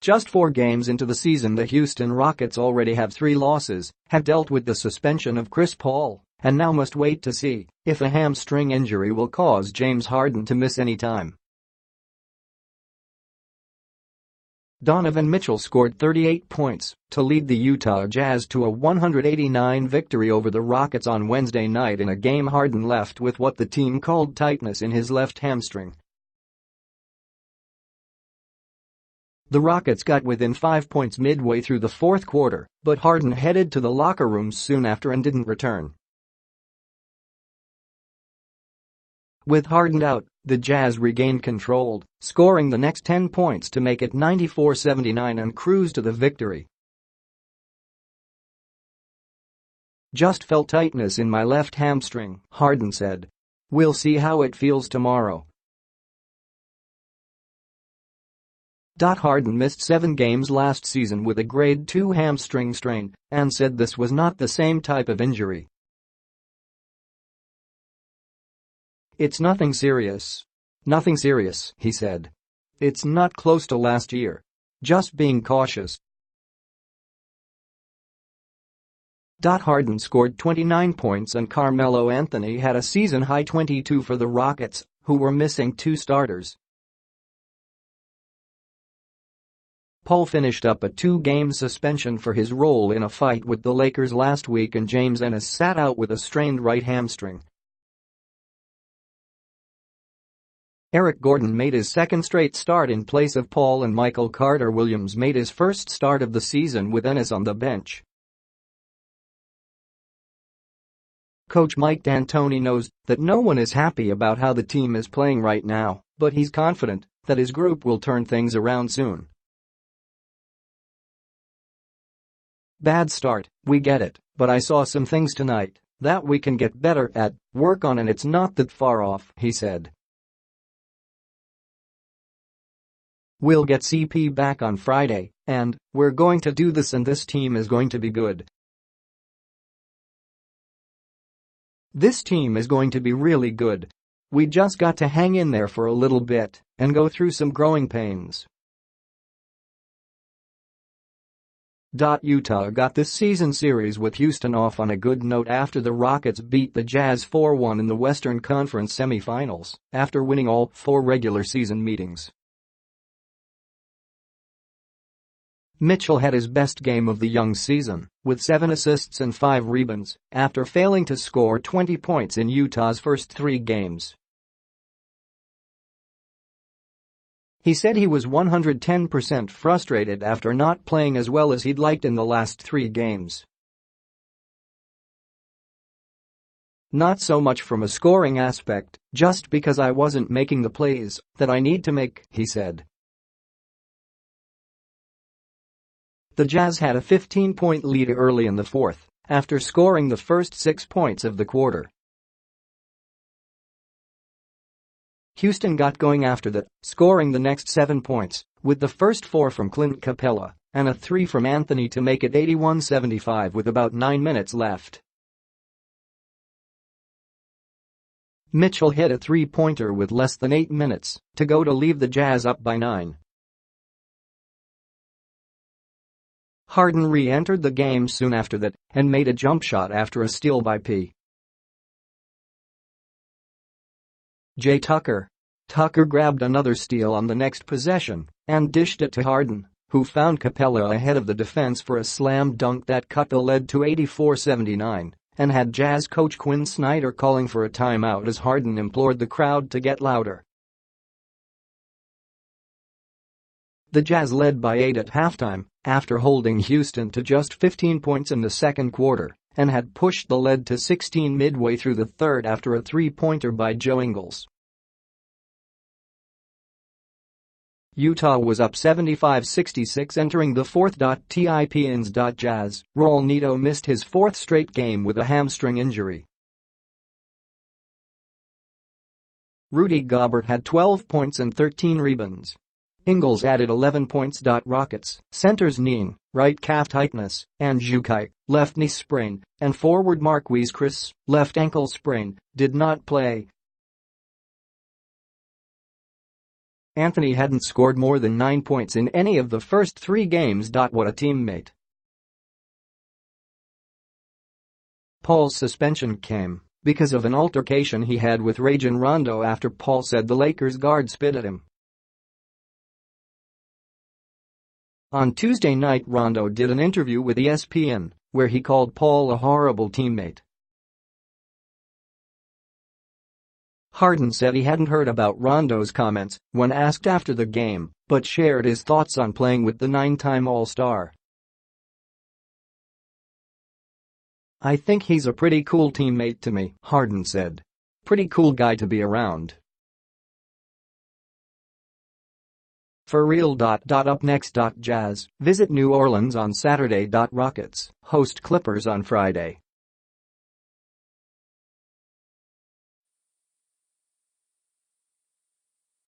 Just 4 games into the season, the Houston Rockets already have 3 losses, have dealt with the suspension of Chris Paul, and now must wait to see if a hamstring injury will cause James Harden to miss any time. Donovan Mitchell scored 38 points to lead the Utah Jazz to a 189 victory over the Rockets on Wednesday night in a game Harden left with what the team called tightness in his left hamstring. The Rockets got within 5 points midway through the fourth quarter, but Harden headed to the locker room soon after and didn't return. With Harden out, the Jazz regained control, scoring the next 10 points to make it 94-79 and cruise to the victory. "Just felt tightness in my left hamstring," Harden said. "We'll see how it feels tomorrow." Harden missed 7 games last season with a grade 2 hamstring strain and said this was not the same type of injury. "It's nothing serious. Nothing serious," he said. "It's not close to last year. Just being cautious." Harden scored 29 points and Carmelo Anthony had a season-high 22 for the Rockets, who were missing 2 starters. Paul finished up a 2-game suspension for his role in a fight with the Lakers last week, and James Ennis sat out with a strained right hamstring. Eric Gordon made his second straight start in place of Paul, and Michael Carter-Williams made his first start of the season with Ennis on the bench. Coach Mike D'Antoni knows that no one is happy about how the team is playing right now, but he's confident that his group will turn things around soon. "Bad start, we get it, but I saw some things tonight that we can get better at, work on, and it's not that far off," he said. "We'll get CP back on Friday, and we're going to do this, and this team is going to be good. This team is going to be really good. We just got to hang in there for a little bit and go through some growing pains." Utah got this season series with Houston off on a good note after the Rockets beat the Jazz 4-1 in the Western Conference semifinals after winning all 4 regular season meetings. Mitchell had his best game of the young season, with 7 assists and 5 rebounds, after failing to score 20 points in Utah's first 3 games. He said he was 110% frustrated after not playing as well as he'd liked in the last 3 games. "Not so much from a scoring aspect, just because I wasn't making the plays that I need to make," he said. The Jazz had a 15-point lead early in the fourth, after scoring the first 6 points of the quarter. Houston got going after that, scoring the next 7 points, with the first 4 from Clint Capella and a 3 from Anthony to make it 81-75 with about 9 minutes left. Mitchell hit a 3-pointer with less than 8 minutes to go to leave the Jazz up by 9. Harden re-entered the game soon after that and made a jump shot after a steal by P.J. Tucker. Tucker grabbed another steal on the next possession and dished it to Harden, who found Capella ahead of the defense for a slam dunk that cut the lead to 84-79 and had Jazz coach Quinn Snyder calling for a timeout as Harden implored the crowd to get louder. The Jazz led by 8 at halftime after holding Houston to just 15 points in the second quarter and had pushed the lead to 16 midway through the third after a 3-pointer by Joe Ingles. Utah was up 75-66 entering the fourth. Tipins. Jazz. Raul Neto missed his 4th straight game with a hamstring injury. Rudy Gobert had 12 points and 13 rebounds. Ingles added 11 points. Rockets, centers knee, right calf tightness, and Jukai, left knee sprain, and forward Marquise Chris, left ankle sprain, did not play. Anthony hadn't scored more than 9 points in any of the first 3 games. What a teammate. Paul's suspension came because of an altercation he had with Rajon Rondo after Paul said the Lakers guard spit at him. On Tuesday night, Rondo did an interview with ESPN, where he called Paul a horrible teammate. Harden said he hadn't heard about Rondo's comments when asked after the game, but shared his thoughts on playing with the 9-time All-Star. "I think he's a pretty cool teammate to me," Harden said. "Pretty cool guy to be around." For real. Up next. Jazz visit New Orleans on Saturday. Rockets host Clippers on Friday.